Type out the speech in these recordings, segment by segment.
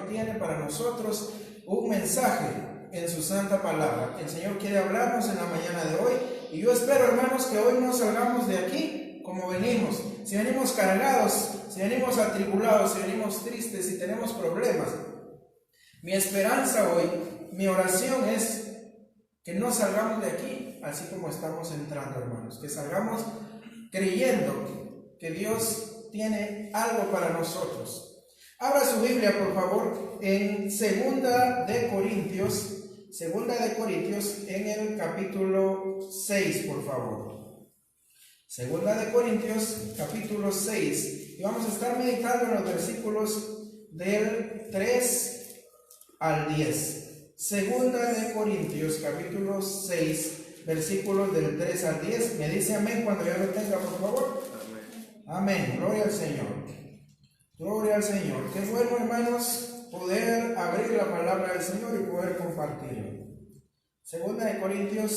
tiene para nosotros un mensaje en su santa palabra. El Señor quiere hablarnos en la mañana de hoy, y yo espero, hermanos, que hoy no salgamos de aquí como venimos. Si venimos cargados, si venimos atribulados, si venimos tristes, si tenemos problemas, mi esperanza hoy, mi oración es que no salgamos de aquí así como estamos entrando, hermanos, que salgamos creyendo que Dios tiene algo para nosotros. Abra su Biblia, por favor, en Segunda de Corintios en el capítulo 6, por favor. Segunda de Corintios, capítulo 6, y vamos a estar meditando en los versículos del 3 al 10. Segunda de Corintios, capítulo 6, versículos del 3 al 10. Me dice amén cuando ya lo tenga, por favor. Amén. Gloria al Señor. Gloria al Señor. Qué bueno, hermanos, poder abrir la palabra del Señor y poder compartirla. Segunda de Corintios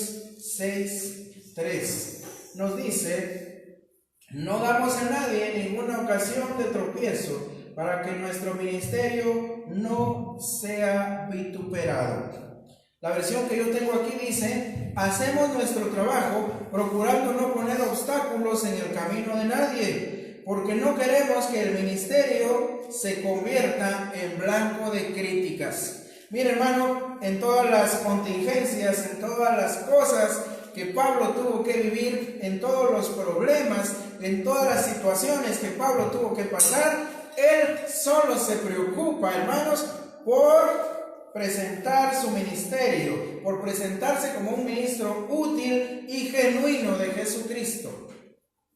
6, 3. Nos dice: no damos a nadie ninguna ocasión de tropiezo, para que nuestro ministerio no sea vituperado. La versión que yo tengo aquí dice: hacemos nuestro trabajo procurando no poner obstáculos en el camino de nadie, porque no queremos que el ministerio se convierta en blanco de críticas. Mire, hermano, en todas las contingencias, en todas las cosas que Pablo tuvo que vivir, en todos los problemas, en todas las situaciones que Pablo tuvo que pasar, él solo se preocupa, hermanos, por presentar su ministerio, por presentarse como un ministro útil y genuino de Jesucristo.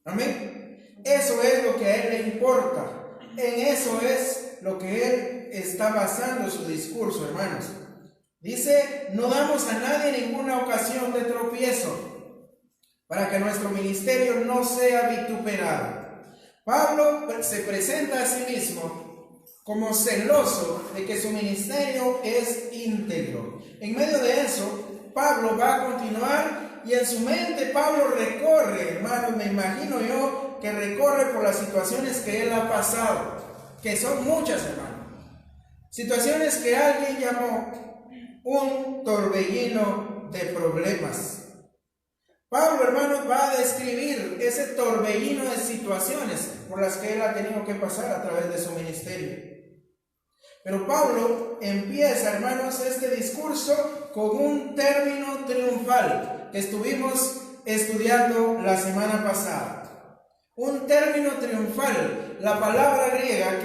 Amén. Eso es lo que a él le importa. En eso es lo que él está basando su discurso, hermanos. Dice: no damos a nadie ninguna ocasión de tropiezo, para que nuestro ministerio no sea vituperado. Pablo se presenta a sí mismo como celoso de que su ministerio es íntegro. En medio de eso, Pablo va a continuar, y en su mente Pablo recorre, hermanos, me imagino yo que recorre por las situaciones que él ha pasado, que son muchas, hermanos. Situaciones que alguien llamó un torbellino de problemas. Pablo, hermanos, va a describir ese torbellino de situaciones por las que él ha tenido que pasar a través de su ministerio. Pero Pablo empieza, hermanos, este discurso con un término triunfal que estuvimos estudiando la semana pasada. Un término triunfal, la palabra griega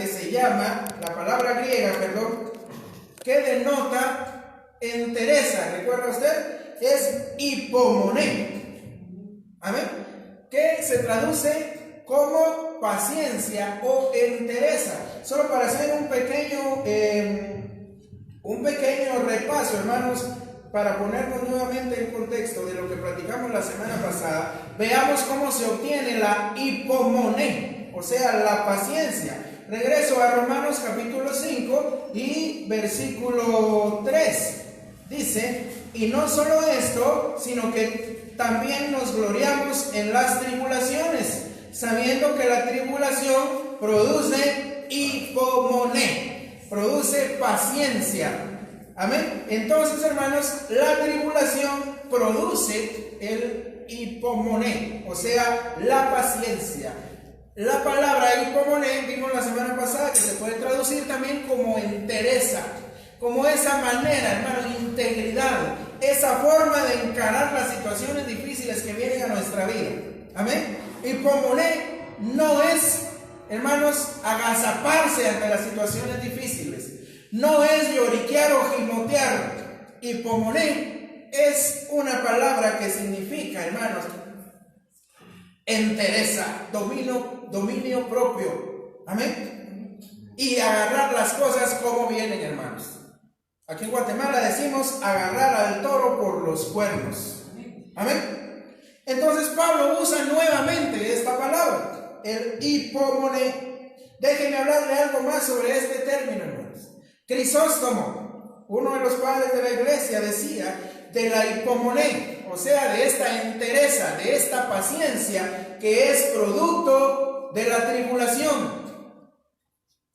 que denota entereza, ¿recuerda usted? Es hipomoné. Amén. Que se traduce como paciencia o entereza. Solo para hacer un pequeño repaso, hermanos, para ponernos nuevamente en contexto de lo que platicamos la semana pasada, veamos cómo se obtiene la hipomoné, o sea, la paciencia. Regreso a Romanos capítulo 5 y versículo 3. Dice: y no solo esto, sino que también nos gloriamos en las tribulaciones, sabiendo que la tribulación produce hipomoné, produce paciencia. Amén. Entonces, hermanos, la tribulación produce el hipomoné, o sea, la paciencia. La palabra hipomoné, vimos la semana pasada, que se puede traducir también como entereza, como esa manera, hermanos, integridad, esa forma de encarar las situaciones difíciles que vienen a nuestra vida. Amén. Hipomoné no es, hermanos, agazaparse ante las situaciones difíciles. No es lloriquear o gimotear. Hipomoné es una palabra que significa, hermanos, entereza, dominio propio. Amén. Y agarrar las cosas como vienen, hermanos. Aquí en Guatemala decimos agarrar al toro por los cuernos. Amén. Entonces Pablo usa nuevamente esta palabra, el hipomoné. Déjenme hablarle algo más sobre este término, hermanos. Crisóstomo, uno de los padres de la iglesia, decía de la hipomoné, o sea, de esta entereza, de esta paciencia que es producto de la tribulación.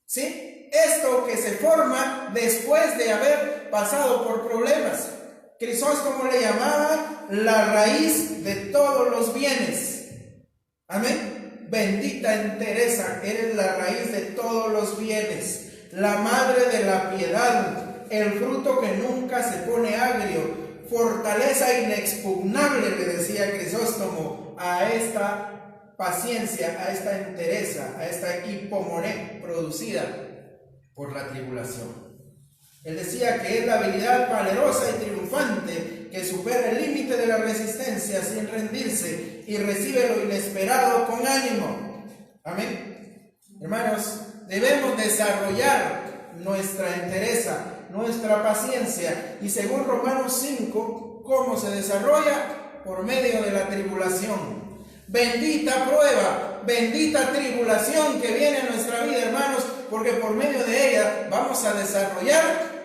¿Sí? Esto que se forma después de haber pasado por problemas. Crisóstomo le llamaba la raíz de todos los bienes. Amén. Bendita entereza, eres la raíz de todos los bienes, la madre de la piedad, el fruto que nunca se pone agrio, fortaleza inexpugnable, le decía Crisóstomo a esta paciencia, a esta entereza, a esta hipomoné producida por la tribulación. Él decía que es la habilidad valerosa y triunfante que supera el límite de la resistencia sin rendirse y recibe lo inesperado con ánimo. Amén. Hermanos, debemos desarrollar nuestra entereza, nuestra paciencia, y según Romanos 5, ¿cómo se desarrolla? Por medio de la tribulación. Bendita prueba, bendita tribulación que viene a nuestra vida, hermanos, porque por medio de ella vamos a desarrollar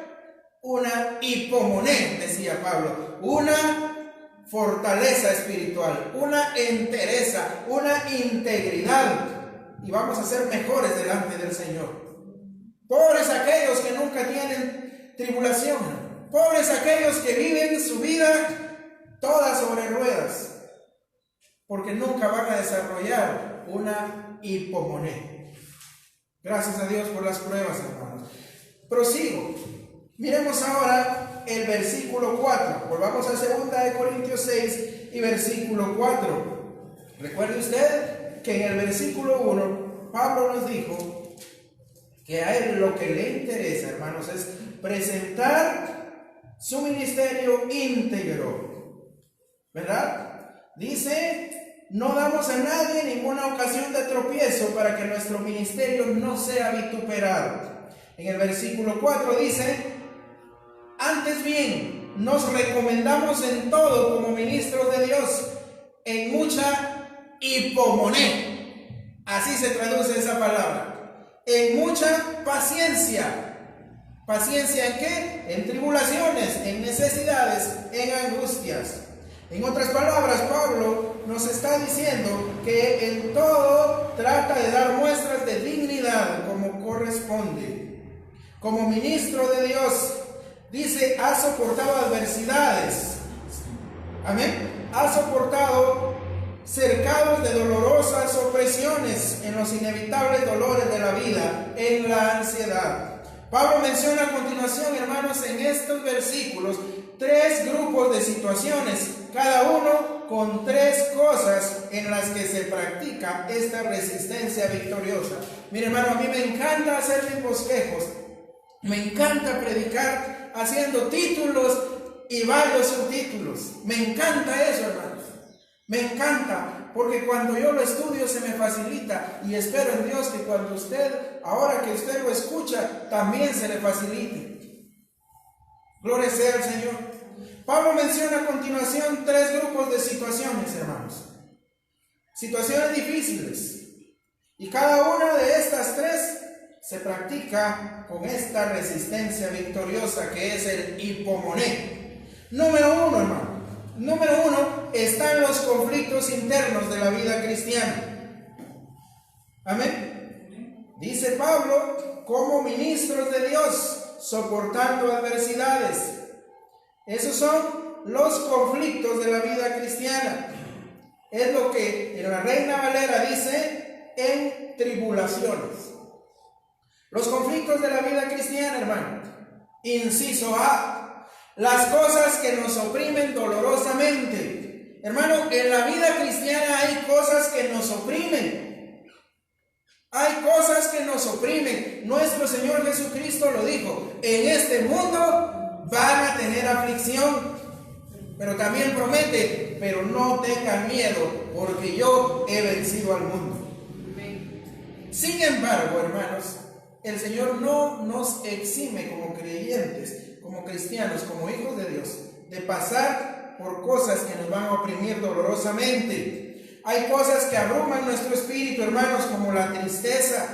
una hipomoné, decía Pablo, una fortaleza espiritual, una entereza, una integridad, y vamos a ser mejores delante del Señor. Pobres aquellos que nunca tienen tribulación, pobres aquellos que viven su vida toda sobre ruedas, porque nunca van a desarrollar una hipomoné. Gracias a Dios por las pruebas, hermanos. Prosigo. Miremos ahora el versículo 4. Volvamos a 2 Corintios 6 y versículo 4. Recuerde usted que en el versículo 1 Pablo nos dijo que a él lo que le interesa, hermanos, es presentar su ministerio íntegro, ¿verdad? Dice: no damos a nadie ninguna ocasión de tropiezo para que nuestro ministerio no sea vituperado. En el versículo 4 dice: antes bien, nos recomendamos en todo como ministros de Dios, en mucha hipomoné. Así se traduce esa palabra. En mucha paciencia. ¿Paciencia en qué? En tribulaciones, en necesidades, en angustias. En otras palabras, Pablo nos está diciendo que en todo trata de dar muestras de dignidad como corresponde. Como ministro de Dios, dice, ha soportado adversidades. Amén. Ha soportado cercados de dolorosas opresiones en los inevitables dolores de la vida, en la ansiedad. Pablo menciona a continuación, hermanos, en estos versículos, 3 grupos de situaciones, cada uno con 3 cosas en las que se practica esta resistencia victoriosa. Mire, hermano, a mí me encanta hacer mis bosquejos, me encanta predicar haciendo títulos y varios subtítulos. Me encanta eso, hermanos. Me encanta, porque cuando yo lo estudio se me facilita, y espero en Dios que cuando usted, ahora que usted lo escucha, también se le facilite. Gloria sea al Señor. Pablo menciona a continuación 3 grupos de situaciones, hermanos. Situaciones difíciles. Y cada una de estas 3 se practica con esta resistencia victoriosa que es el hipomoné. Número 1, hermano. Número 1, están los conflictos internos de la vida cristiana. Amén. Dice Pablo, como ministros de Dios, soportando adversidades. Esos son los conflictos de la vida cristiana. Es lo que en la Reina Valera dice, en tribulaciones. Los conflictos de la vida cristiana, hermano. Inciso A. Las cosas que nos oprimen dolorosamente. Hermano, en la vida cristiana hay cosas que nos oprimen. Hay cosas que nos oprimen. Nuestro Señor Jesucristo lo dijo: en este mundo van a tener aflicción. Pero también promete: pero no tengan miedo, porque yo he vencido al mundo. Sin embargo, hermanos, el Señor no nos exime como creyentes, como cristianos, como hijos de Dios, de pasar por cosas que nos van a oprimir dolorosamente. Hay cosas que abruman nuestro espíritu, hermanos, como la tristeza.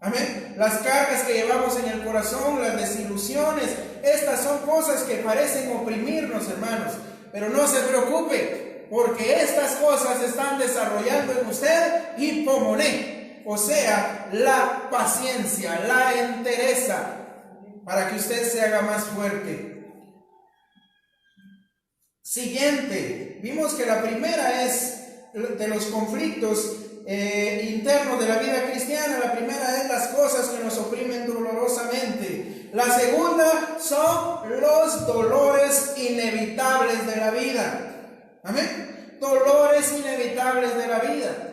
Amén. Las cargas que llevamos en el corazón, las desilusiones, estas son cosas que parecen oprimirnos, hermanos. Pero no se preocupe, porque estas cosas están desarrollando en usted hipomoné. O sea, la paciencia, la entereza. para que usted se haga más fuerte. Siguiente, vimos que la primera es de los conflictos internos de la vida cristiana. La primera es las cosas que nos oprimen dolorosamente. La segunda son los dolores inevitables de la vida. Amén. Dolores inevitables de la vida.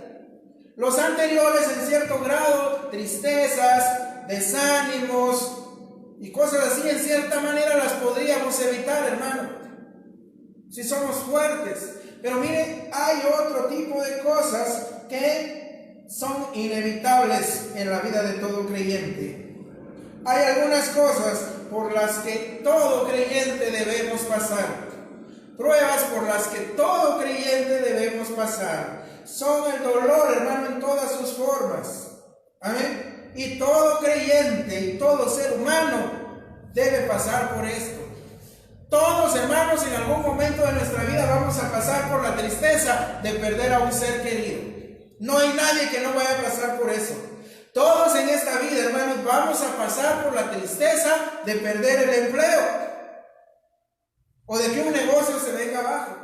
Los anteriores, en cierto grado, tristezas, desánimos y cosas así, en cierta manera las podríamos evitar, hermano, si somos fuertes. Pero mire, hay otro tipo de cosas que son inevitables en la vida de todo creyente. Hay algunas cosas por las que todo creyente debemos pasar. Pruebas por las que todo creyente debemos pasar. Son el dolor, hermano, en todas sus formas. Amén. Y todo creyente y todo ser humano debe pasar por esto. Todos, hermanos, en algún momento de nuestra vida vamos a pasar por la tristeza de perder a un ser querido. No hay nadie que no vaya a pasar por eso. Todos en esta vida, hermanos, vamos a pasar por la tristeza de perder el empleo o de que un negocio se venga abajo.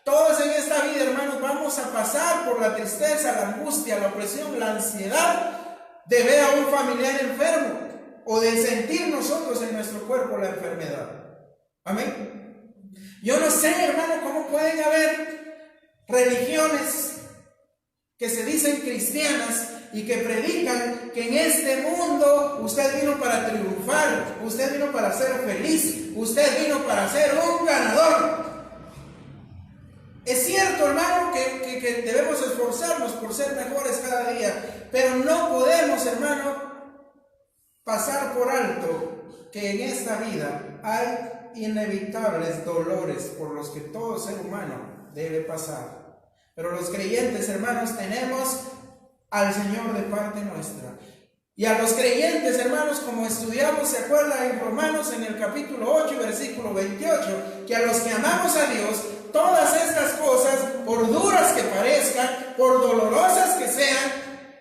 Todos en esta vida, hermanos, vamos a pasar por la tristeza, la angustia, la opresión, la ansiedad de ver a un familiar enfermo o de sentir nosotros en nuestro cuerpo la enfermedad. Amén. Yo no sé, hermano, cómo pueden haber religiones que se dicen cristianas y que predican que en este mundo usted vino para triunfar, usted vino para ser feliz, usted vino para ser un ganador. Es cierto, hermano, que debemos esforzarnos por ser mejores cada día, pero no podemos, hermano, pasar por alto que en esta vida hay inevitables dolores por los que todo ser humano debe pasar. Pero los creyentes, hermanos, tenemos al Señor de parte nuestra. Y a los creyentes, hermanos, como estudiamos, se acuerda en Romanos en el capítulo 8, versículo 28, que a los que amamos a Dios, todas estas cosas, por duras que parezcan, por dolorosas que sean,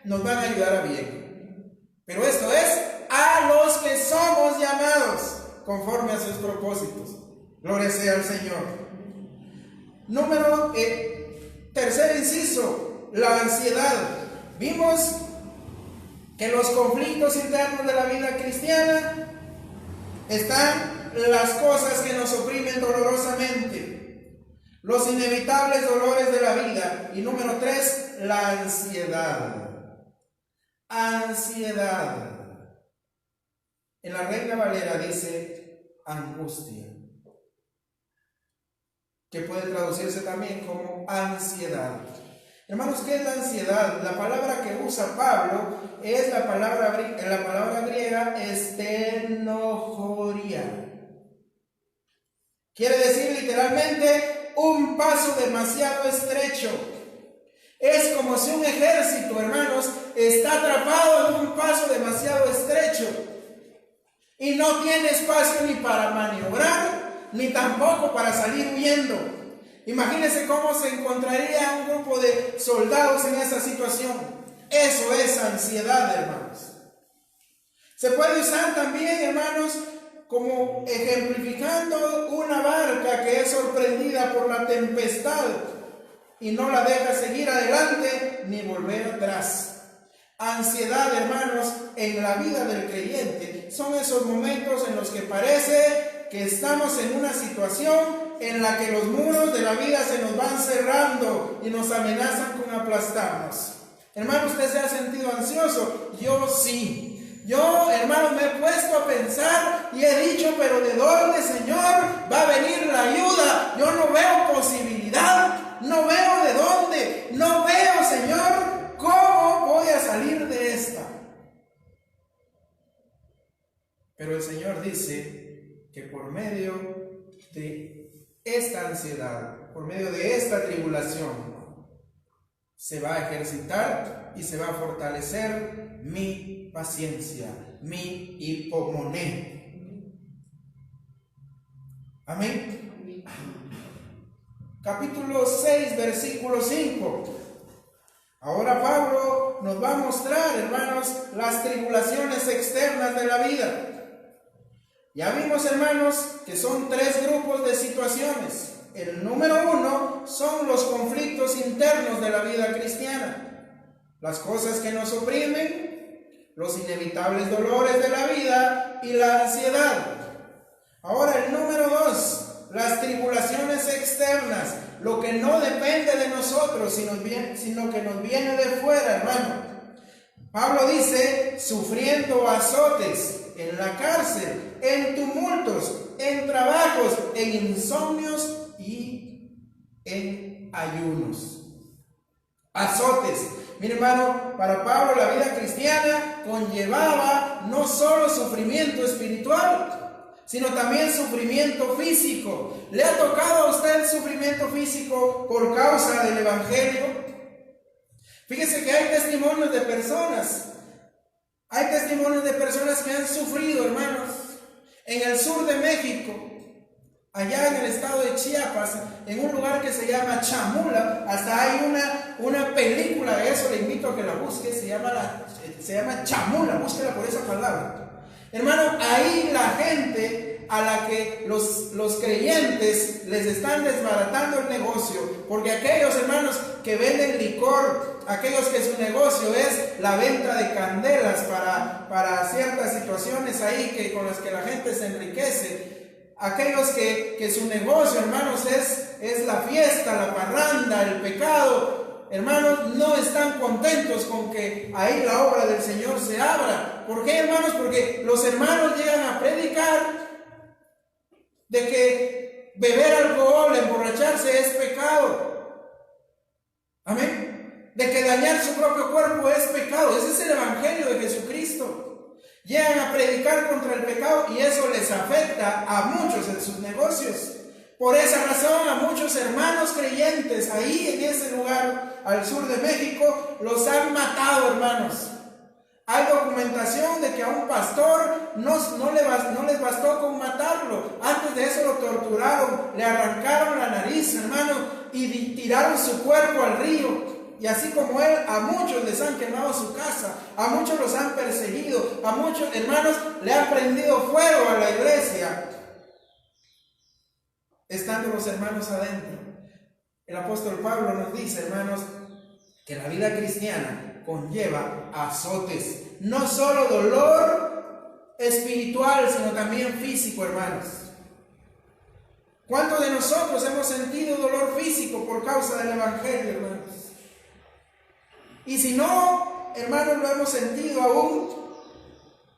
nos van a ayudar a bien. Pero esto es a los que somos llamados conforme a sus propósitos. Gloria sea al Señor. Tercer inciso, la ansiedad. Vimos que en los conflictos internos de la vida cristiana están las cosas que nos oprimen dolorosamente, los inevitables dolores de la vida. Y número 3, la ansiedad. Ansiedad. En la Reina Valera dice angustia, que puede traducirse también como ansiedad. Hermanos, ¿qué es la ansiedad? La palabra que usa Pablo es la palabra griega estenojoria. Quiere decir literalmente un paso demasiado estrecho. Es como si un ejército, hermanos, está atrapado en un paso demasiado estrecho y no tiene espacio ni para maniobrar, ni tampoco para salir huyendo. Imagínense cómo se encontraría un grupo de soldados en esa situación. Eso es ansiedad, hermanos. Se puede usar también, hermanos, como ejemplificando una barca que es sorprendida por la tempestad y no la deja seguir adelante ni volver atrás. Ansiedad, hermanos, en la vida del creyente son esos momentos en los que parece que estamos en una situación en la que los muros de la vida se nos van cerrando y nos amenazan con aplastarnos. Hermano, ¿usted se ha sentido ansioso? Yo sí. Yo, hermano, me he puesto a pensar y he dicho, pero ¿de dónde, Señor, va a venir la ayuda? Yo no veo posibilidad, no veo de dónde, no veo, Señor, cómo voy a salir de esta. Pero el Señor dice que por medio de esta ansiedad, por medio de esta tribulación, se va a ejercitar y se va a fortalecer mi paciencia, mi hipomoné. Amén. Capítulo 6, versículo 5. Ahora Pablo nos va a mostrar, hermanos, las tribulaciones externas de la vida. Ya vimos, hermanos, que son 3 grupos de situaciones. El número 1 son los conflictos internos de la vida cristiana, las cosas que nos oprimen, los inevitables dolores de la vida y la ansiedad. Ahora el número 2, las tribulaciones externas, lo que no depende de nosotros, sino que nos viene de fuera, hermano. Pablo dice, sufriendo azotes en la cárcel, en tumultos, en trabajos, en insomnios y en ayunos. Azotes. Mire, hermano, para Pablo la vida cristiana conllevaba no solo sufrimiento espiritual, sino también sufrimiento físico. ¿Le ha tocado a usted sufrimiento físico por causa del Evangelio? Fíjese que hay testimonios de personas. Hay testimonios de personas que han sufrido, hermanos. En el sur de México, allá en el estado de Chiapas, en un lugar que se llama Chamula, hasta hay una película de eso, le invito a que la busque, se llama Chamula, búsquela por esa palabra. Hermano, ahí la gente a la que los creyentes les están desbaratando el negocio, porque aquellos hermanos que venden licor, aquellos que su negocio es la venta de candelas para ciertas situaciones ahí con las que la gente se enriquece, aquellos que su negocio, hermanos, es la fiesta, la parranda, el pecado, hermanos, no están contentos con que ahí la obra del Señor se abra. ¿Por qué, hermanos? Porque los hermanos llegan a predicar de que beber alcohol, emborracharse es pecado. Amén. De que dañar su propio cuerpo es pecado. Ese es el Evangelio de Jesucristo. Llegan a predicar contra el pecado y eso les afecta a muchos en sus negocios. Por esa razón, a muchos hermanos creyentes ahí en ese lugar, al sur de México, los han matado, hermanos. Hay documentación de que a un pastor no les bastó con matarlo. Antes de eso lo torturaron, le arrancaron la nariz, hermano, y tiraron su cuerpo al río. Y así como él, a muchos les han quemado su casa, a muchos los han perseguido, a muchos hermanos le han prendido fuego a la iglesia, estando los hermanos adentro. El apóstol Pablo nos dice, hermanos, que la vida cristiana conlleva azotes, no solo dolor espiritual, sino también físico, hermanos. ¿Cuántos de nosotros hemos sentido dolor físico por causa del Evangelio, hermanos? Y si no, hermanos, lo hemos sentido aún,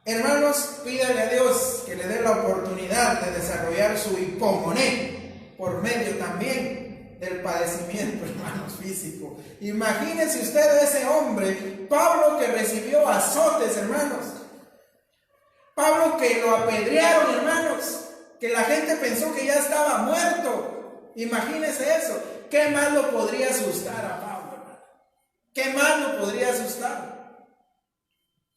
hermanos, pídale a Dios que le dé la oportunidad de desarrollar su hipomoné por medio también del padecimiento, hermanos, físico. Imagínense usted ese hombre, Pablo, que recibió azotes, hermanos. Pablo, que lo apedrearon, hermanos, que la gente pensó que ya estaba muerto. Imagínense eso. ¿Qué más lo podría asustar a Pablo, hermano? ¿Qué más lo podría asustar?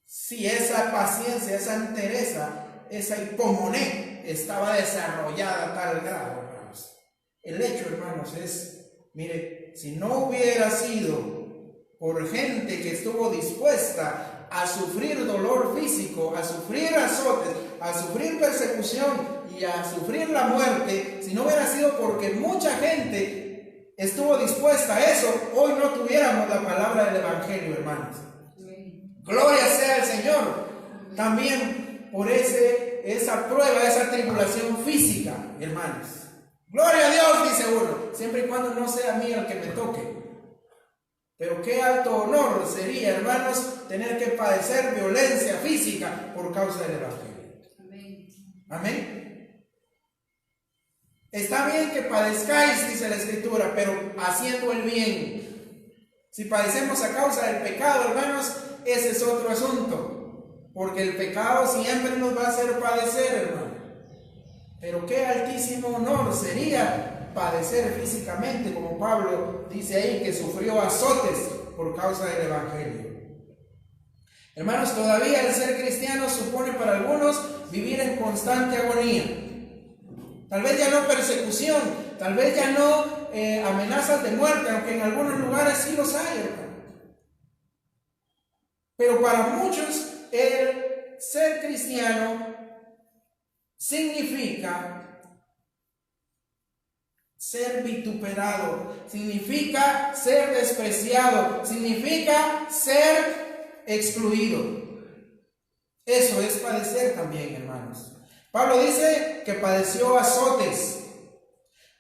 Si esa paciencia, esa entereza, esa hipomoné estaba desarrollada a tal grado, hermanos. El hecho, hermanos, es, mire, si no hubiera sido por gente que estuvo dispuesta a sufrir dolor físico, a sufrir azotes, a sufrir persecución y a sufrir la muerte, si no hubiera sido porque mucha gente estuvo dispuesta a eso, hoy no tuviéramos la palabra del Evangelio, hermanos. Gloria sea al Señor. También por esa prueba, esa tribulación física, hermanos. Gloria a Dios, dice uno, siempre y cuando no sea a mí el que me toque. Pero qué alto honor sería, hermanos, tener que padecer violencia física por causa del Evangelio. Amén. Amén. Está bien que padezcáis, dice la Escritura, pero haciendo el bien. Si padecemos a causa del pecado, hermanos, ese es otro asunto. Porque el pecado siempre nos va a hacer padecer, hermano. Pero qué altísimo honor sería padecer físicamente, como Pablo dice ahí, que sufrió azotes por causa del Evangelio. Hermanos, todavía el ser cristiano supone para algunos vivir en constante agonía. Tal vez ya no persecución, tal vez ya no amenazas de muerte, aunque en algunos lugares sí los hay, hermano. Pero para muchos el ser cristiano significa ser vituperado, significa ser despreciado, significa ser excluido. Eso es padecer también, hermanos. Pablo dice que padeció azotes.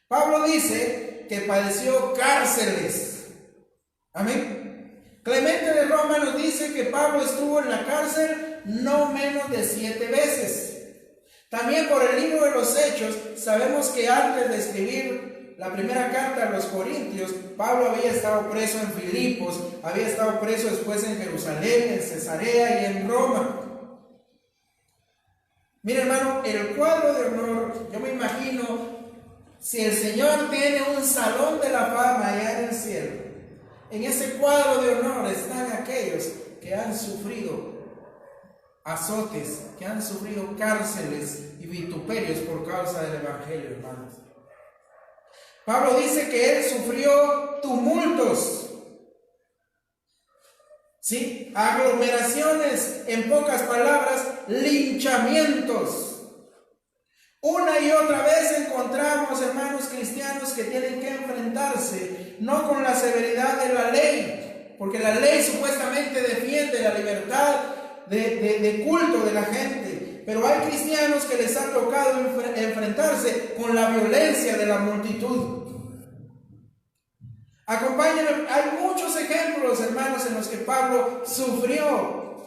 Pablo dice que padeció cárceles. Amén. Clemente de Roma nos dice que Pablo estuvo en la cárcel no menos de 7 veces. También por el libro de los Hechos sabemos que antes de escribir la primera carta a los Corintios, Pablo había estado preso en Filipos, había estado preso después en Jerusalén, en Cesarea y en Roma. Mira, hermano, el cuadro de honor, yo me imagino, si el Señor tiene un salón de la fama allá en el cielo, en ese cuadro de honor están aquellos que han sufrido azotes, que han sufrido cárceles y vituperios por causa del Evangelio, hermanos. Pablo dice que él sufrió tumultos, ¿sí? Aglomeraciones, en pocas palabras, linchamientos. Una y otra vez encontramos hermanos cristianos que tienen que enfrentarse no con la severidad de la ley, porque la ley supuestamente defiende la libertad de culto de la gente, pero hay cristianos que les ha tocado enfrentarse con la violencia de la multitud. Acompáñenme, hay muchos ejemplos, hermanos, en los que Pablo sufrió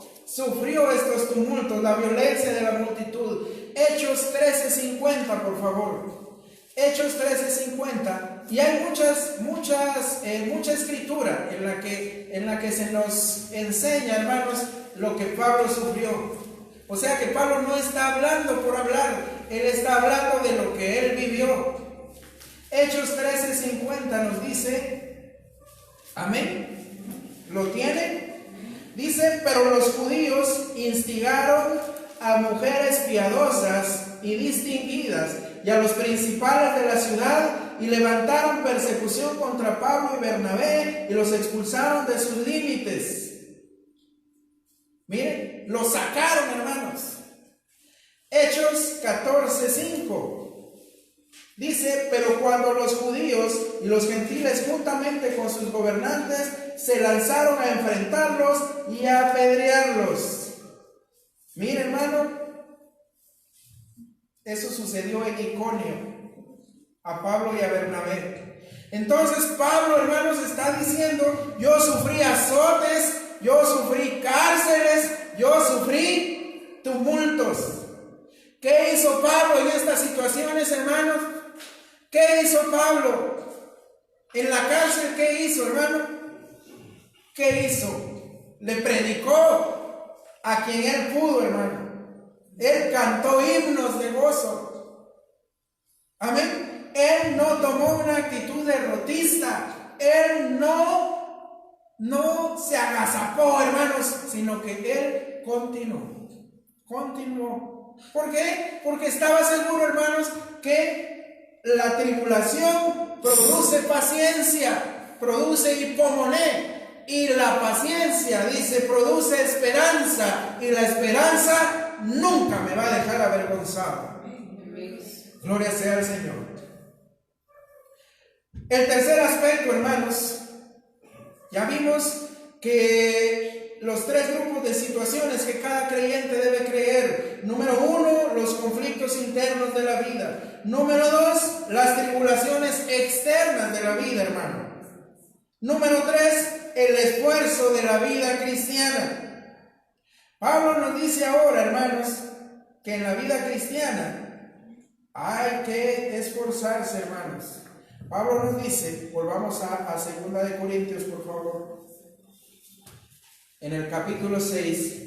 estos tumultos, la violencia de la multitud. Hechos 13:50, por favor. Hechos 13:50. Y hay mucha escritura en la que se nos enseña, hermanos, lo que Pablo sufrió. O sea que Pablo no está hablando por hablar, él está hablando de lo que él vivió. Hechos 13:50 nos dice, amén, ¿lo tiene? Dice, pero los judíos instigaron a mujeres piadosas y distinguidas y a los principales de la ciudad y levantaron persecución contra Pablo y Bernabé y los expulsaron de sus límites. Miren, los sacaron, hermanos. Hechos 14:5 dice, pero cuando los judíos y los gentiles juntamente con sus gobernantes se lanzaron a enfrentarlos y a apedrearlos. Mire, hermano, eso sucedió en Iconio, a Pablo y a Bernabé. Entonces Pablo, hermanos, está diciendo, yo sufrí azotes, yo sufrí cárceles, yo sufrí tumultos. ¿Qué hizo Pablo en estas situaciones, hermanos? ¿Qué hizo Pablo? En la cárcel, ¿qué hizo, hermano? ¿Qué hizo? Le predicó a quien él pudo, hermano. Él cantó himnos de gozo. Amén. Él no tomó una actitud derrotista. Él no se agazapó, hermanos, sino que él continuó. ¿Por qué? Porque estaba seguro, hermanos, que la tribulación produce paciencia, produce hipomoné. Y la paciencia, dice, produce esperanza. Y la esperanza nunca me va a dejar avergonzado. Gloria sea al Señor. El tercer aspecto, hermanos, ya vimos que los 3 grupos de situaciones que cada creyente debe creer. Número 1, los conflictos internos de la vida. Número 2, las tribulaciones externas de la vida, hermano. Número 3, el esfuerzo de la vida cristiana. Pablo nos dice ahora, hermanos, que en la vida cristiana hay que esforzarse, hermanos. Pablo nos dice, volvamos a 2 de Corintios, por favor. En el capítulo 6,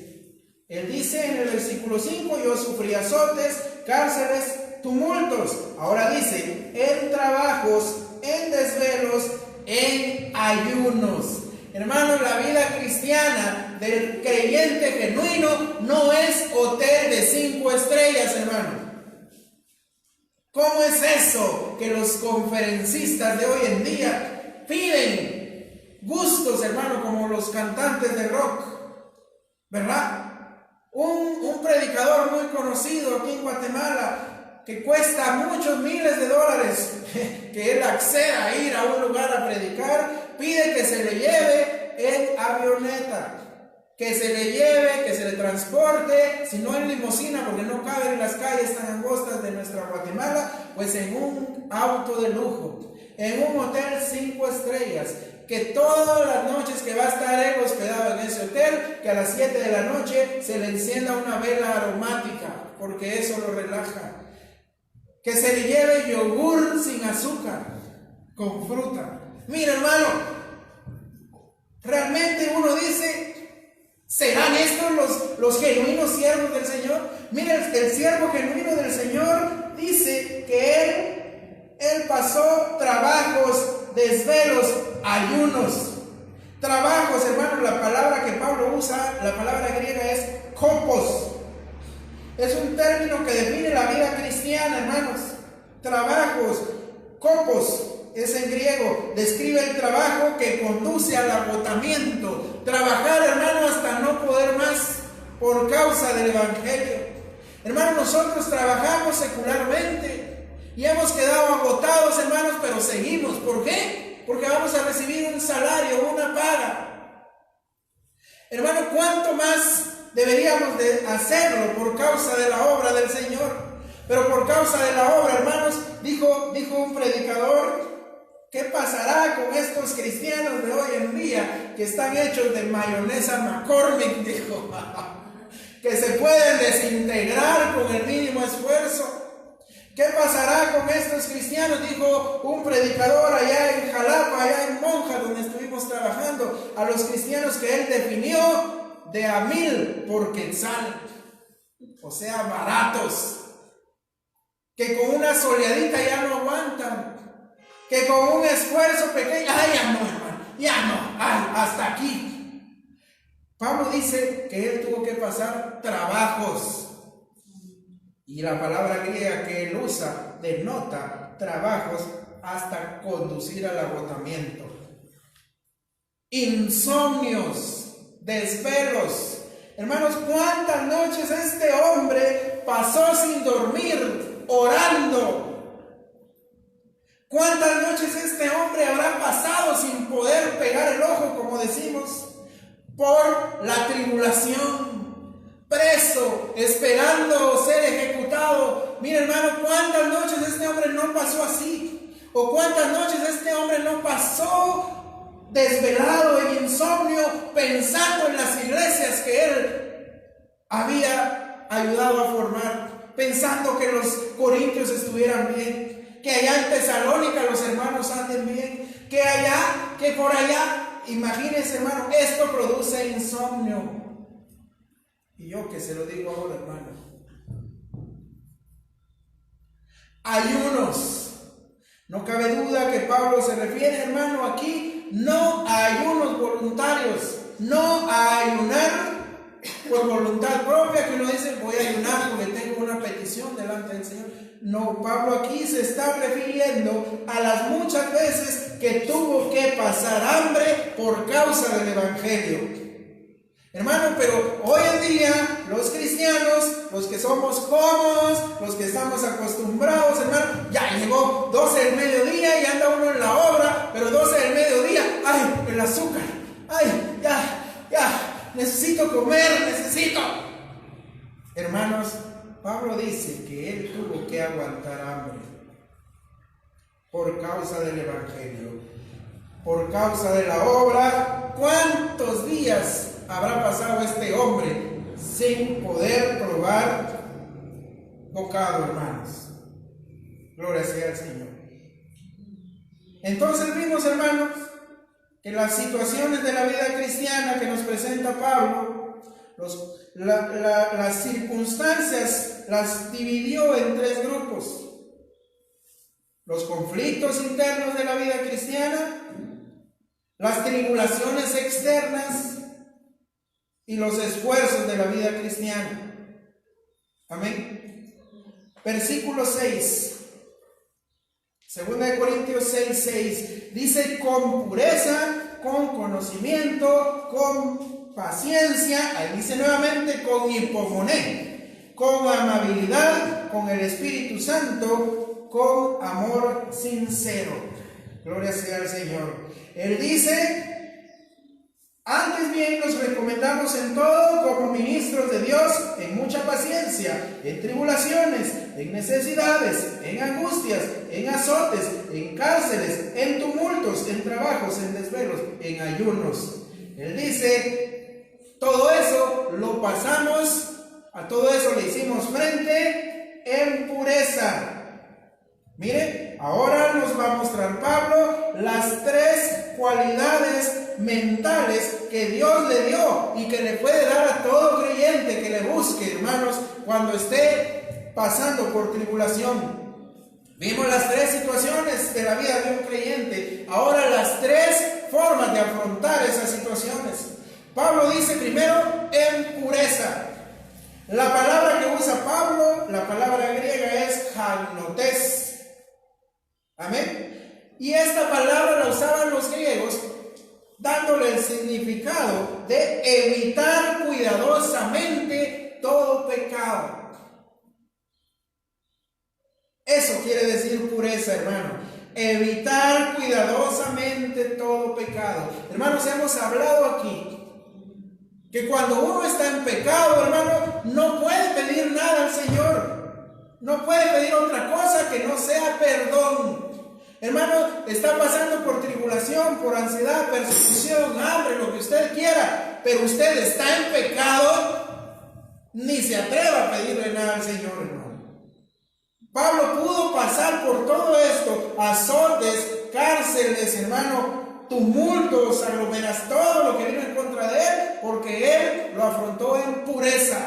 él dice en el versículo 5, yo sufrí azotes, cárceles, tumultos. Ahora dice, en trabajos, en desvelos, en ayunos. Hermanos, la vida cristiana del creyente genuino no es hotel de 5 estrellas, hermano. ¿Cómo es eso que los conferencistas de hoy en día piden gustos, hermano, como los cantantes de rock? ¿Verdad? Un predicador muy conocido aquí en Guatemala que cuesta muchos miles de dólares, que él acceda a ir a un lugar a predicar, pide que se le lleve en avioneta, que se le lleve, que se le transporte, si no en limusina, porque no cabe en las calles tan angostas de nuestra Guatemala, pues en un auto de lujo, en un hotel 5 estrellas, que todas las noches que va a estar él hospedado en ese hotel, que a las 7 de la noche se le encienda una vela aromática, porque eso lo relaja. Que se le lleve yogur sin azúcar, con fruta. Mira, hermano, realmente uno dice, ¿serán estos los genuinos siervos del Señor? Mira, el siervo genuino del Señor dice que él pasó trabajos, desvelos, ayunos. Trabajos, hermano, la palabra que Pablo usa, la palabra griega es kopos. Es un término que define la vida cristiana, hermanos. Trabajos, kopos, es en griego, describe el trabajo que conduce al agotamiento. Trabajar, hermano, hasta no poder más por causa del Evangelio. Hermano, nosotros trabajamos secularmente y hemos quedado agotados, hermanos, pero seguimos. ¿Por qué? Porque vamos a recibir un salario, una paga. Hermano, ¿cuánto más deberíamos de hacerlo por causa de la obra del Señor? Pero por causa de la obra, hermanos, dijo un predicador, ¿qué pasará con estos cristianos de hoy en día que están hechos de mayonesa McCormick? Dijo, que se pueden desintegrar con el mínimo esfuerzo. ¿Qué pasará con estos cristianos? Dijo un predicador allá en Jalapa, allá en Monja, donde estuvimos trabajando, a los cristianos que él definió de a 1,000 por quetzal, o sea, baratos, que con una soleadita ya no aguantan, que con un esfuerzo pequeño, ay, ya no, hermano, ya no, ay, hasta aquí. Pablo dice que él tuvo que pasar trabajos, y la palabra griega que él usa denota trabajos hasta conducir al agotamiento. Insomnios, desvelos. Hermanos, ¿cuántas noches este hombre pasó sin dormir, orando? ¿Cuántas noches este hombre habrá pasado sin poder pegar el ojo, como decimos, por la tribulación? Preso, esperando ser ejecutado. Mira, hermano, ¿cuántas noches este hombre no pasó así? ¿O cuántas noches este hombre no pasó desvelado, en insomnio, pensando en las iglesias que él había ayudado a formar, pensando que los corintios estuvieran bien, que allá en Tesalónica los hermanos anden bien, que allá, que por allá? Imagínense, hermano, esto produce insomnio. Y yo que se lo digo ahora, hermano. Ayunos. No cabe duda que Pablo se refiere, hermano, aquí no a ayunos voluntarios, no a ayunar por voluntad propia, que uno dice voy a ayunar porque tengo una petición delante del Señor. No, Pablo aquí se está refiriendo a las muchas veces que tuvo que pasar hambre por causa del Evangelio. Hermano, pero hoy en día los cristianos, los que somos cómodos, los que estamos acostumbrados, hermano, ya llegó 12 del mediodía y anda uno en la obra, pero 12 del mediodía, ay, el azúcar, ay, ya, necesito comer, necesito. Hermanos, Pablo dice que él tuvo que aguantar hambre por causa del Evangelio, por causa de la obra. ¿Cuántos días habrá pasado este hombre sin poder probar bocado, hermanos? Gloria sea al Señor. Entonces vimos, hermanos, que las situaciones de la vida cristiana que nos presenta Pablo, las circunstancias las dividió en 3 grupos. Los conflictos internos de la vida cristiana, las tribulaciones externas y los esfuerzos de la vida cristiana. Amén. Versículo 6. 2 Corintios 6:6 dice: con pureza, con conocimiento, con paciencia. Ahí dice nuevamente: con hipomoné, con amabilidad, con el Espíritu Santo con amor sincero. Gloria sea al Señor. Él dice: antes bien nos recomendamos en todo como ministros de Dios, en mucha paciencia, en tribulaciones, en necesidades, en angustias, en azotes, en cárceles, en tumultos, en trabajos, en desvelos, en ayunos. Él dice: todo eso lo pasamos, a todo eso le hicimos frente en pureza. Mire, ahora nos va a mostrar Pablo las 3 cualidades mentales que Dios le dio y que le puede dar a todo creyente que le busque, hermanos, cuando esté pasando por tribulación. Vimos las 3 situaciones de la vida de un creyente. Ahora las 3 formas de afrontar esas situaciones. Pablo dice primero, en pureza. La palabra que usa Pablo, la palabra griega es hagnotes. Amén. Y esta palabra la usaban los griegos dándole el significado de evitar cuidadosamente todo pecado. Eso quiere decir pureza, hermano. Evitar cuidadosamente todo pecado. Hermanos, hemos hablado aquí que cuando uno está en pecado, hermano, no puede pedir nada al Señor. No puede pedir otra cosa que no sea perdón. Hermano, está pasando por tribulación, por ansiedad, persecución, hambre, lo que usted quiera, pero usted está en pecado, ni se atreva a pedirle nada al Señor, hermano. Pablo pudo pasar por todo esto, azotes, cárceles, hermano, tumultos, aglomeraciones, todo lo que vino en contra de él, porque él lo afrontó en pureza,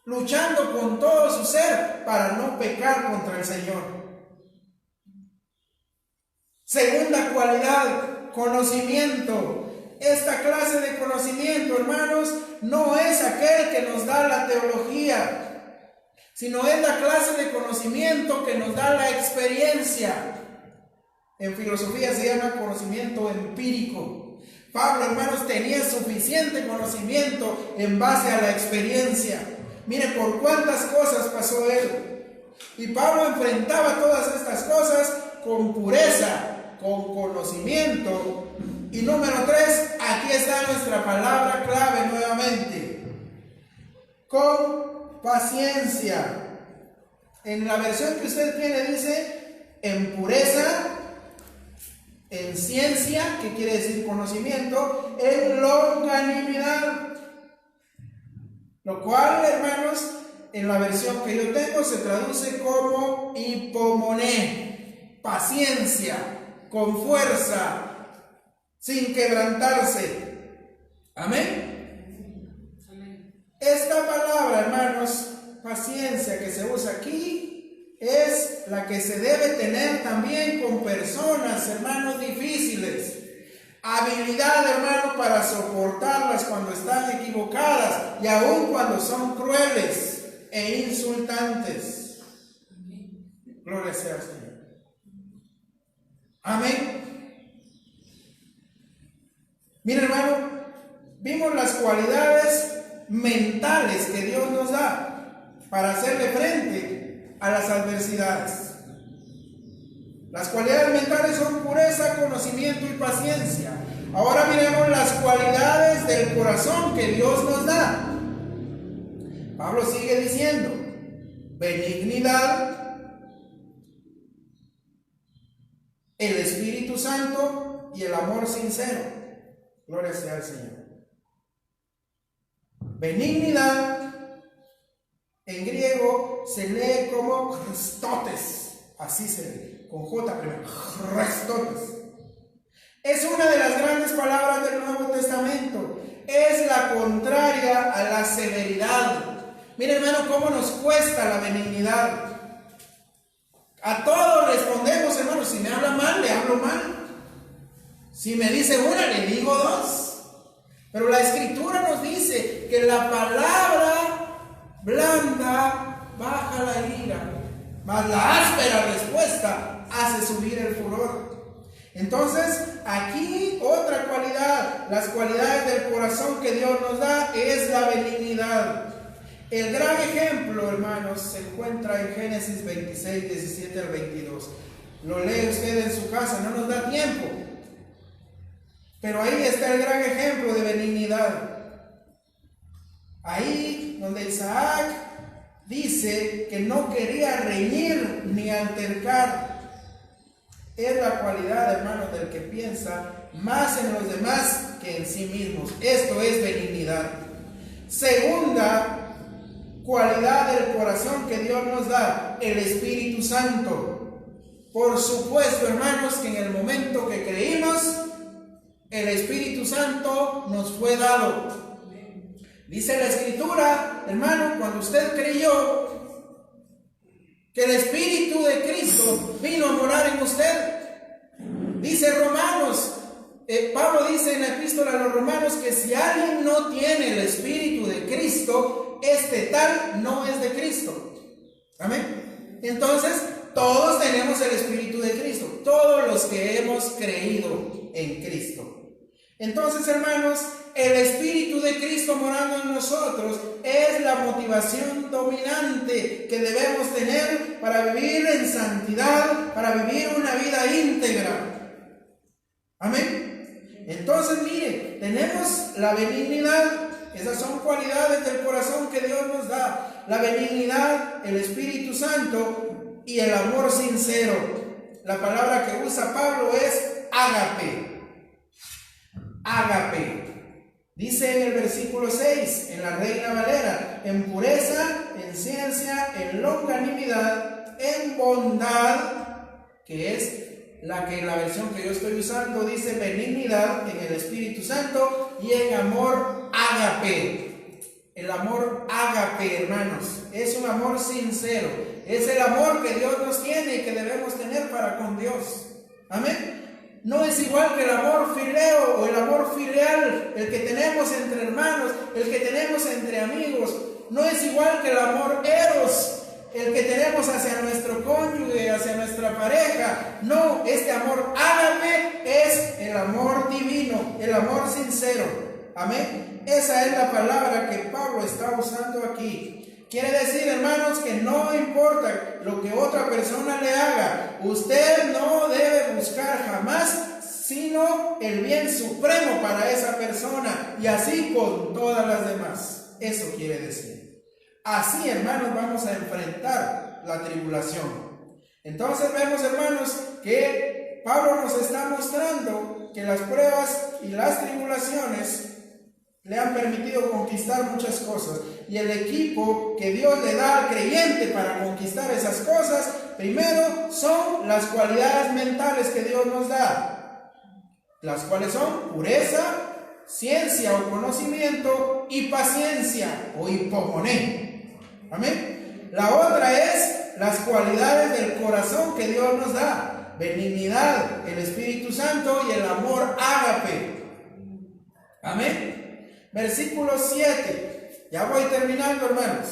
luchando con todo su ser para no pecar contra el Señor. Segunda cualidad, conocimiento. Esta clase de conocimiento, hermanos, no es aquel que nos da la teología, sino es la clase de conocimiento que nos da la experiencia. En filosofía se llama conocimiento empírico. Pablo, hermanos, tenía suficiente conocimiento en base a la experiencia. Mire por cuántas cosas pasó él. Y Pablo enfrentaba todas estas cosas con pureza, con conocimiento. Y número 3, aquí está nuestra palabra clave nuevamente: con paciencia. En la versión que usted tiene dice en pureza, en ciencia, que quiere decir conocimiento, en longanimidad. Lo cual, hermanos, en la versión que yo tengo se traduce como hipomoné, paciencia, con fuerza, sin quebrantarse. Amén. Esta palabra, hermanos, paciencia, que se usa aquí, es la que se debe tener también con personas, hermanos, difíciles. Habilidad, hermano, para soportarlas cuando están equivocadas y aun cuando son crueles e insultantes. Gloria sea al Señor. Amén. Mira, hermano, vimos las cualidades mentales que Dios nos da para hacerle frente a las adversidades. Las cualidades mentales son pureza, conocimiento y paciencia. Ahora miremos las cualidades del corazón que Dios nos da. Pablo sigue diciendo: benignidad, el Espíritu Santo y el amor sincero. Gloria sea al Señor. Benignidad, en griego se lee como Christotes, así se lee, con J primero, Christotes. Es una de las grandes palabras del Nuevo Testamento. Es la contraria a la severidad. Mira, hermano, cómo nos cuesta la benignidad. A todos respondemos, hermano: si me habla mal, le hablo mal. Si me dice una, le digo dos. Pero la Escritura nos dice que la palabra blanda baja la ira, mas la áspera respuesta hace subir el furor. Entonces, aquí otra cualidad, las cualidades del corazón que Dios nos da, es la benignidad. El gran ejemplo, hermanos, se encuentra en Génesis 26, 17 al 22. Lo lee usted en su casa, no nos da tiempo. Pero ahí está el gran ejemplo de benignidad. Ahí donde Isaac dice que no quería reñir ni altercar. Es la cualidad, hermanos, del que piensa más en los demás que en sí mismos. Esto es benignidad. Segunda cualidad del corazón que Dios nos da, el Espíritu Santo. Por supuesto, hermanos, que en el momento que creímos, el Espíritu Santo nos fue dado. Dice la Escritura, hermano, cuando usted creyó que el Espíritu de Cristo vino a morar en usted. Dice Romanos, Pablo dice en la epístola a los Romanos que si alguien no tiene el Espíritu de Cristo, este tal no es de Cristo. Amén. Entonces, todos tenemos el Espíritu de Cristo, todos los que hemos creído en Cristo. Entonces, hermanos, el Espíritu de Cristo morando en nosotros es la motivación dominante que debemos tener para vivir en santidad, para vivir una vida íntegra. Amén. Entonces, mire, tenemos la benignidad. Esas son cualidades del corazón que Dios nos da. La benignidad, el Espíritu Santo y el amor sincero. La palabra que usa Pablo es ágape. Ágape. Dice en el versículo 6, en la Reina Valera, en pureza, en ciencia, en longanimidad, en bondad, que es la versión que yo estoy usando, dice benignidad en el Espíritu Santo, y en amor ágape. El amor ágape, hermanos, es un amor sincero. Es el amor que Dios nos tiene y que debemos tener para con Dios. Amén. No es igual que el amor fileo o el amor filial, el que tenemos entre hermanos, el que tenemos entre amigos. No es igual que el amor eros, el que tenemos hacia nuestro cónyuge, hacia nuestra pareja. No, este amor ágape es el amor divino, el amor sincero. Amén. Esa es la palabra que Pablo está usando aquí. Quiere decir, hermanos, que no importa lo que otra persona le haga, usted no debe buscar jamás sino el bien supremo para esa persona, y así con todas las demás. Eso quiere decir. Así, hermanos, vamos a enfrentar la tribulación. Entonces vemos, hermanos, que Pablo nos está mostrando que las pruebas y las tribulaciones le han permitido conquistar muchas cosas, y el equipo que Dios le da al creyente para conquistar esas cosas, primero son las cualidades mentales que Dios nos da, las cuales son pureza, ciencia o conocimiento, y paciencia o hipomoné. Amén. La otra es las cualidades del corazón que Dios nos da: benignidad, el Espíritu Santo y el amor ágape. Amén. Versículo 7, ya voy terminando, hermanos.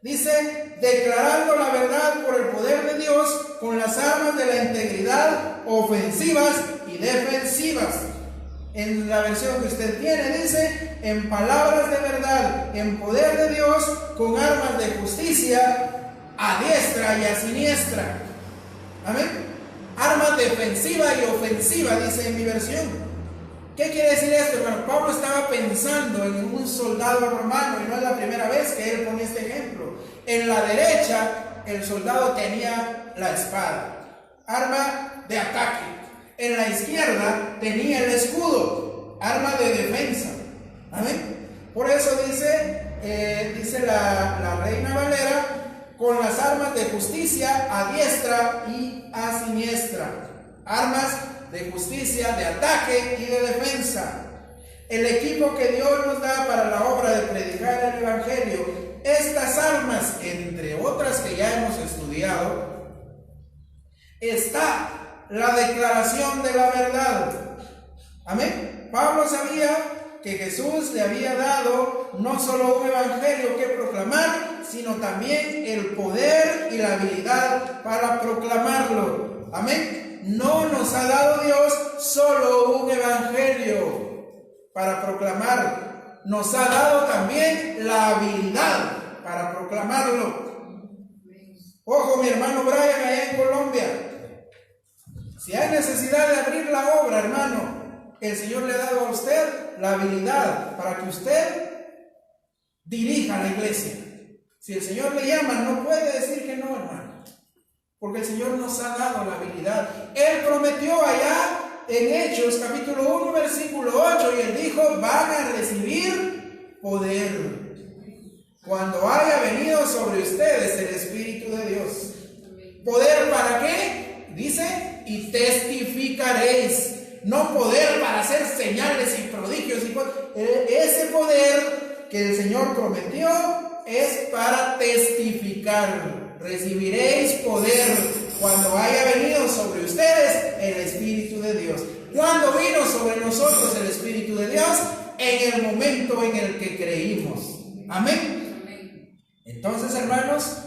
Dice, declarando la verdad por el poder de Dios con las armas de la integridad, ofensivas y defensivas. En la versión que usted tiene dice, en palabras de verdad, en poder de Dios, con armas de justicia, a diestra y a siniestra. Amén. Armas defensiva y ofensiva, dice en mi versión. ¿Qué quiere decir esto, hermano? Pablo estaba pensando en un soldado romano, y no es la primera vez que él pone este ejemplo. En la derecha, el soldado tenía la espada, arma de ataque. En la izquierda tenía el escudo, arma de defensa. Amén. Por eso dice la Reina Valera, con las armas de justicia a diestra y a siniestra. Armas de justicia, de ataque y de defensa. El equipo que Dios nos da para la obra de predicar el Evangelio, estas armas, entre otras que ya hemos estudiado, está la declaración de la verdad. Amén. Pablo sabía que Jesús le había dado no solo un evangelio que proclamar, sino también el poder y la habilidad para proclamarlo. Amén. No nos ha dado Dios solo un evangelio para proclamar, nos ha dado también la habilidad para proclamarlo. Ojo, mi hermano Brian, allá en Colombia, si hay necesidad de abrir la obra, hermano, el Señor le ha dado a usted la habilidad para que usted dirija la iglesia. Si el Señor le llama, no puede decir que no, hermano, porque el Señor nos ha dado la habilidad. Él prometió allá en Hechos capítulo 1 versículo 8, y Él dijo: van a recibir poder cuando haya venido sobre ustedes el Espíritu de Dios. ¿Poder para qué? Dice: y testificaréis. No poder para hacer señales y prodigios. Ese poder que el Señor prometió es para testificar. Recibiréis poder cuando haya venido sobre ustedes el Espíritu de Dios. ¿Cuándo vino sobre nosotros el Espíritu de Dios? En el momento en el que creímos. Amén. Entonces, hermanos,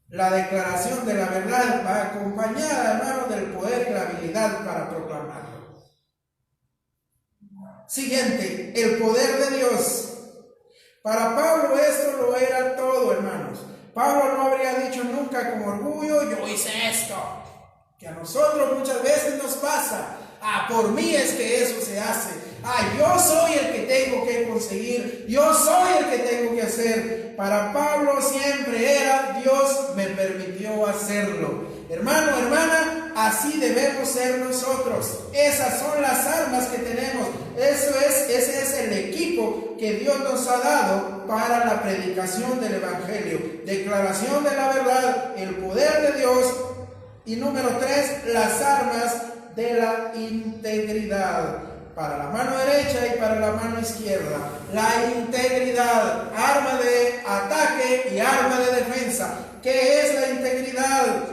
la declaración de la verdad va acompañada, hermanos, del poder y la habilidad para proclamarlo. Siguiente, el poder de Dios. Para Pablo esto lo era todo, hermanos. Pablo no habría dicho nunca con orgullo: yo hice esto, que a nosotros muchas veces nos pasa. Por mí es que eso se hace. Yo soy el que tengo que conseguir, yo soy el que tengo que hacer. Para Pablo siempre era: Dios me permitió hacerlo. Hermano, hermana, así debemos ser nosotros. Esas son las armas que tenemos. Ese es el equipo que Dios nos ha dado para la predicación del Evangelio. Declaración de la verdad, el poder de Dios. Y número 3, las armas de la integridad. Para la mano derecha y para la mano izquierda. La integridad, arma de ataque y arma de defensa. ¿Qué es la integridad?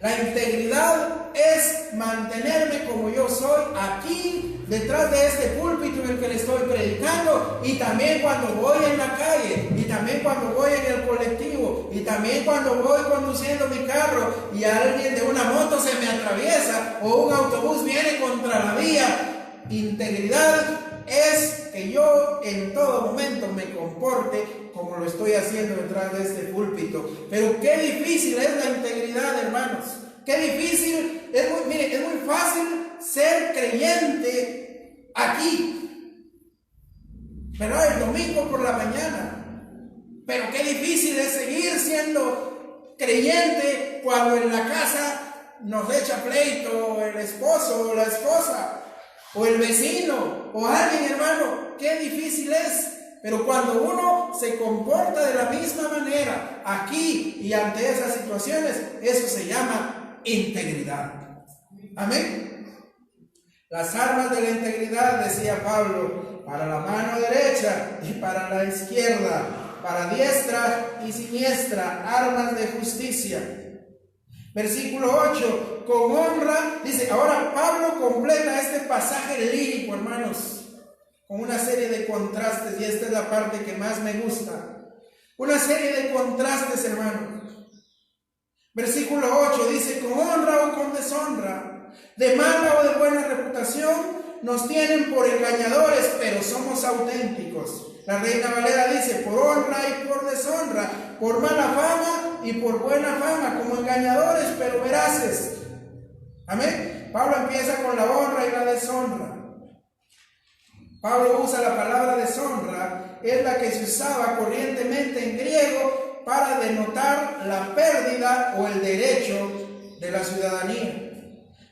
La integridad es mantenerme como yo soy aquí, detrás de este púlpito en el que le estoy predicando, y también cuando voy en la calle, y también cuando voy en el colectivo, y también cuando voy conduciendo mi carro y alguien de una moto se me atraviesa o un autobús viene contra la vía. Integridad es que yo en todo momento me comporte como lo estoy haciendo detrás de este púlpito. Pero qué difícil es la integridad, hermanos. Qué difícil. Es muy fácil ser creyente aquí, ¿verdad? El domingo por la mañana. Pero qué difícil es seguir siendo creyente cuando en la casa nos echa pleito el esposo o la esposa, o el vecino, o alguien, hermano. Qué difícil es. Pero cuando uno se comporta de la misma manera aquí y ante esas situaciones, eso se llama integridad. Amén. Las armas de la integridad, decía Pablo, para la mano derecha y para la izquierda, para diestra y siniestra, armas de justicia. Versículo 8, con honra, dice. Ahora Pablo completa este pasaje lírico, hermanos, con una serie de contrastes, y esta es la parte que más me gusta. Una serie de contrastes, hermanos. Versículo 8 dice: con honra o con deshonra, de mala o de buena reputación, nos tienen por engañadores, pero somos auténticos. La Reina Valera dice: por honra y por deshonra, por mala fama y por buena fama, como engañadores, pero veraces. Amén. Pablo empieza con la honra y la deshonra. Pablo usa la palabra deshonra, es la que se usaba corrientemente en griego para denotar la pérdida o el derecho de la ciudadanía.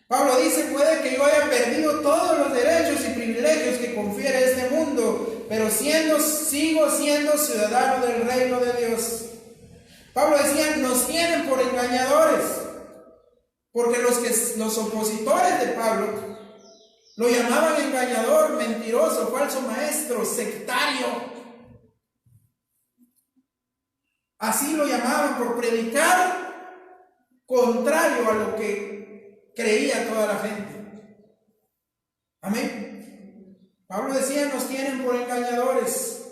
Pablo dice: puede que yo haya perdido todos los derechos y privilegios que confiere este mundo, pero sigo siendo ciudadano del reino de Dios. Pablo decía: nos tienen por engañadores, porque los opositores de Pablo lo llamaban engañador, mentiroso, falso maestro, sectario. Así lo llamaban, por predicar contrario a lo que creía toda la gente. Amén. Pablo decía: nos tienen por engañadores.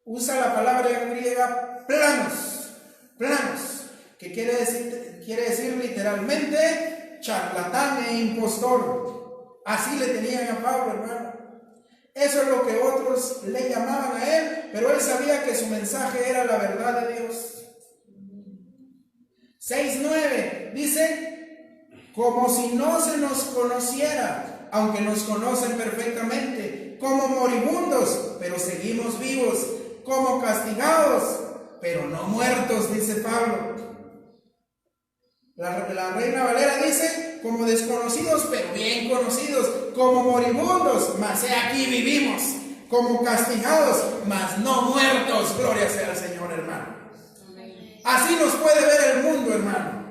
Usa la palabra griega planos, que quiere decir literalmente charlatán e impostor. Así le tenían a Pablo, hermano. Eso es lo que otros le llamaban a él, pero él sabía que su mensaje era la verdad de Dios. 6:9 dice, como si no se nos conociera, aunque nos conocen perfectamente, como moribundos, pero seguimos vivos, como castigados, pero no muertos, dice Pablo. La Reina Valera dice, como desconocidos, pero bien conocidos, como moribundos, mas he aquí vivimos, como castigados, mas no muertos. Gloria sea al Señor, hermano. Así nos puede ver el mundo, hermano,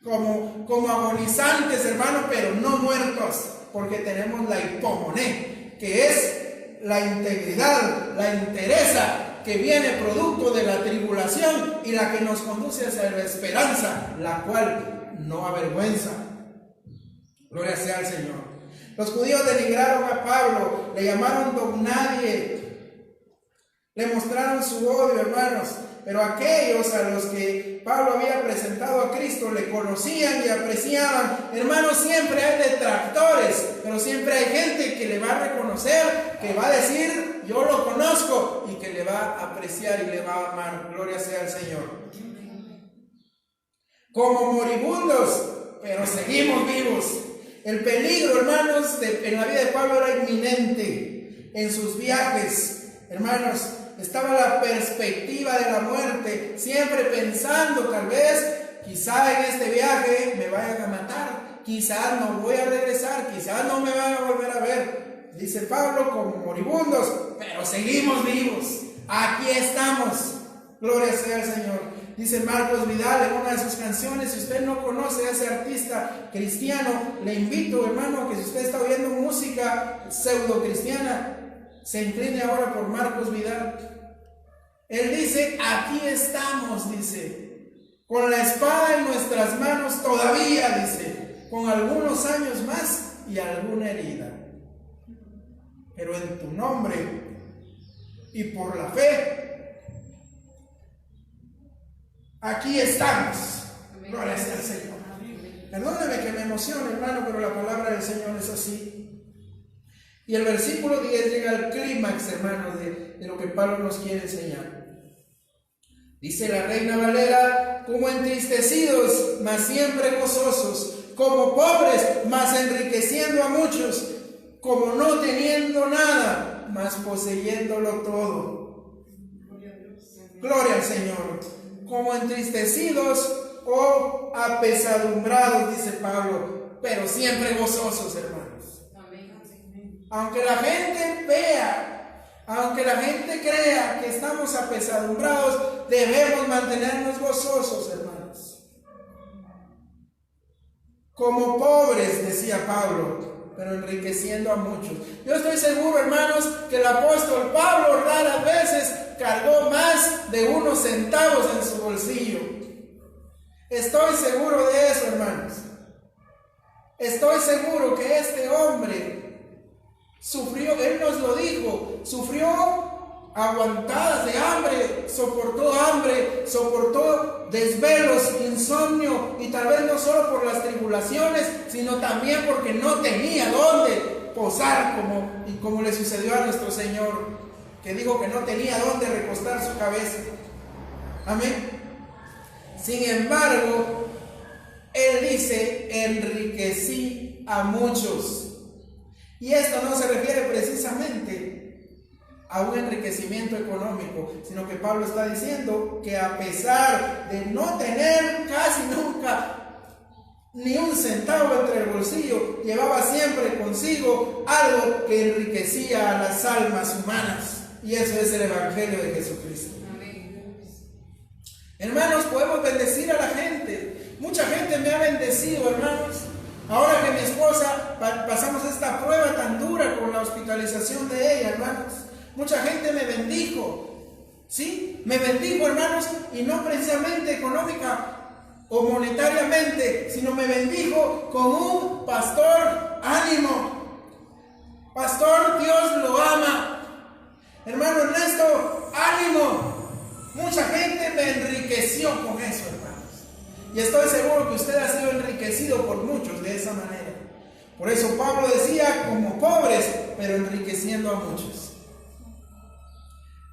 como agonizantes, hermano, pero no muertos, porque tenemos la hipomoné, que es la integridad, la entereza, que viene producto de la tribulación y la que nos conduce hacia la esperanza, la cual no avergüenza. Gloria sea al Señor. Los judíos denigraron a Pablo, le llamaron don nadie, le mostraron su odio, hermanos, pero aquellos a los que Pablo había presentado a Cristo le conocían y apreciaban. Hermanos, siempre hay detractores, pero siempre hay gente que le va a reconocer, que va a decir, yo lo conozco, y que le va a apreciar y le va a amar. Gloria sea al Señor. Como moribundos, pero seguimos vivos. El peligro, hermanos, en la vida de Pablo era inminente. En sus viajes, hermanos, estaba la perspectiva de la muerte, siempre pensando, tal vez, quizá en este viaje me vayan a matar, quizás no voy a regresar, quizás no me van a volver a ver. Dice Pablo, como moribundos, pero seguimos vivos, aquí estamos. Gloria sea al Señor. Dice Marcos Vidal en una de sus canciones, si usted no conoce a ese artista cristiano, le invito, hermano, que si usted está oyendo música pseudo cristiana, se incline ahora por Marcos Vidal. Él dice, aquí estamos, dice, con la espada en nuestras manos todavía, dice, con algunos años más y alguna herida. Pero en tu nombre y por la fe, aquí estamos. Gloria sea al Señor. Perdóneme que me emocione, hermano, pero la palabra del Señor es así. Y el versículo 10 llega al clímax, hermanos, de lo que Pablo nos quiere enseñar. Dice la Reina Valera, como entristecidos, mas siempre gozosos, como pobres, mas enriqueciendo a muchos, como no teniendo nada, mas poseyéndolo todo. Gloria al Señor. Como entristecidos o apesadumbrados, dice Pablo, pero siempre gozosos, hermanos. Aunque la gente vea, aunque la gente crea que estamos apesadumbrados, debemos mantenernos gozosos, hermanos. Como pobres, decía Pablo, pero enriqueciendo a muchos. Yo estoy seguro, hermanos, que el apóstol Pablo raras veces cargó más de unos centavos en su bolsillo. Estoy seguro de eso, hermanos. Estoy seguro que este hombre sufrió, él nos lo dijo, sufrió aguantadas de hambre, soportó desvelos, insomnio, y tal vez no solo por las tribulaciones, sino también porque no tenía dónde posar, como le sucedió a nuestro Señor, que dijo que no tenía dónde recostar su cabeza. Amén. Sin embargo, él dice, enriquecí a muchos. Y esto no se refiere precisamente a un enriquecimiento económico, sino que Pablo está diciendo que a pesar de no tener casi nunca ni un centavo entre el bolsillo, llevaba siempre consigo algo que enriquecía a las almas humanas. Y eso es el Evangelio de Jesucristo. Hermanos, podemos bendecir a la gente. Mucha gente me ha bendecido, hermanos. Ahora que mi esposa pasamos esta prueba tan dura con la hospitalización de ella, hermanos, mucha gente me bendijo, ¿sí? Me bendijo, hermanos, y no precisamente económica o monetariamente, sino me bendijo con un pastor, ánimo, pastor, Dios lo ama, hermano Ernesto, ánimo. Mucha gente me enriqueció con eso, hermanos. Y estoy seguro que usted ha sido enriquecido por muchos de esa manera. Por eso Pablo decía, como pobres, pero enriqueciendo a muchos.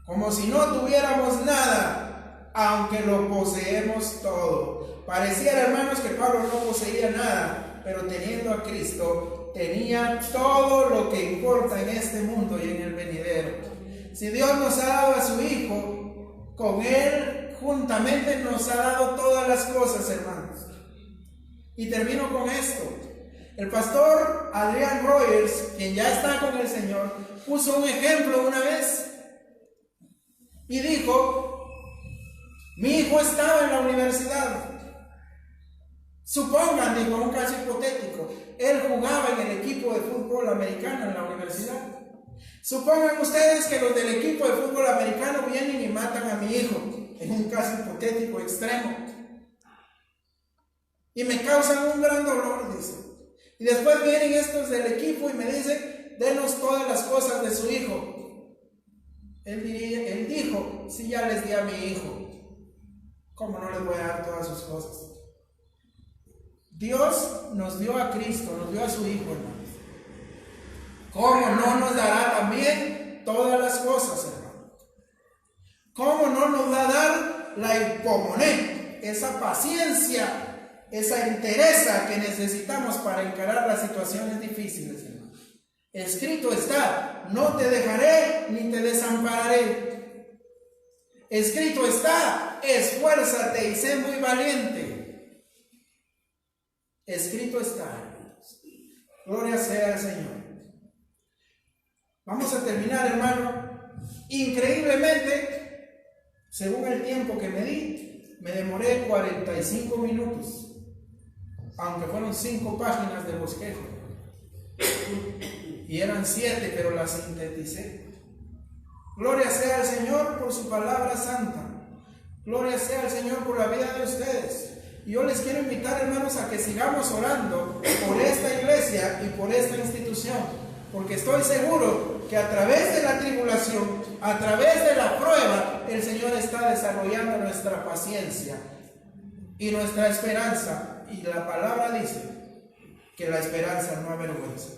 Como si no tuviéramos nada, aunque lo poseemos todo. Pareciera, hermanos, que Pablo no poseía nada, pero teniendo a Cristo, tenía todo lo que importa en este mundo y en el venidero. Si Dios nos ha dado a su Hijo, con Él juntamente nos ha dado todas las cosas, hermanos. Y termino con esto. El pastor Adrian Rogers, quien ya está con el Señor, puso un ejemplo una vez y dijo: mi hijo estaba en la universidad. Supongan, dijo, un caso hipotético, él jugaba en el equipo de fútbol americano en la universidad. Supongan ustedes que los del equipo de fútbol americano vienen y matan a mi hijo, en un caso hipotético extremo, y me causan un gran dolor, dice. Y después vienen estos del equipo y me dicen: denos todas las cosas de su hijo. Él dijo: si ya les di a mi hijo, ¿cómo no les voy a dar todas sus cosas? Dios nos dio a Cristo, nos dio a su Hijo, hermanos. ¿Cómo no nos dará también todas las cosas, hermanos? ¿Cómo no nos va a dar la hipomoné, esa paciencia, esa entereza que necesitamos para encarar las situaciones difíciles, hermanos? Escrito está: no te dejaré ni te desampararé. Escrito está: esfuérzate y sé muy valiente. Escrito está. Gloria sea al Señor. Vamos a terminar, hermano. Increíblemente, según el tiempo que me di, me demoré 45 minutos, aunque fueron 5 páginas de bosquejo y eran 7, pero las sinteticé. Gloria sea al Señor por su palabra santa. Gloria sea al Señor por la vida de ustedes. Y yo les quiero invitar, hermanos, a que sigamos orando por esta iglesia y por esta institución, porque estoy seguro que a través de la tribulación, a través de la prueba, el Señor está desarrollando nuestra paciencia y nuestra esperanza. Y la palabra dice que la esperanza no avergüenza.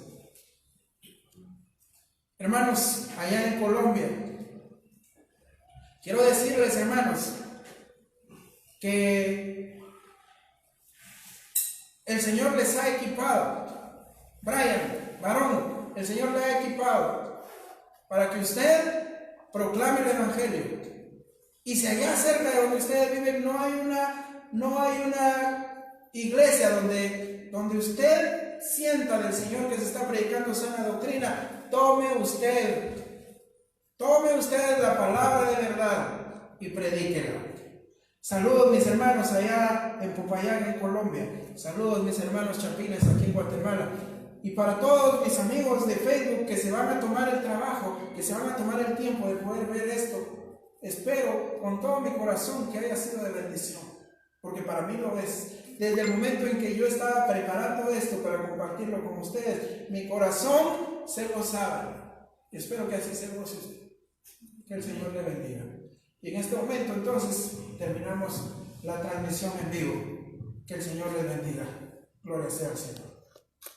Hermanos, allá en Colombia, quiero decirles, hermanos, que el Señor les ha equipado. Brian, varón, el Señor le ha equipado para que usted proclame el Evangelio. Y si allá cerca de donde ustedes viven no hay una iglesia donde usted sienta del Señor que se está predicando sana doctrina, tome usted la palabra de verdad y predíquela. Saludos, mis hermanos allá en Popayán, en Colombia. Saludos, mis hermanos chapines aquí en Guatemala. Y para todos mis amigos de Facebook que se van a tomar el trabajo, que se van a tomar el tiempo de poder ver esto, espero con todo mi corazón que haya sido de bendición, porque para mí lo es. Desde el momento en que yo estaba preparando esto para compartirlo con ustedes, mi corazón se gozaba. Y espero que así se goce usted. Que el Señor le bendiga. Y en este momento entonces terminamos la transmisión en vivo. Que el Señor les bendiga. Gloria sea al Señor.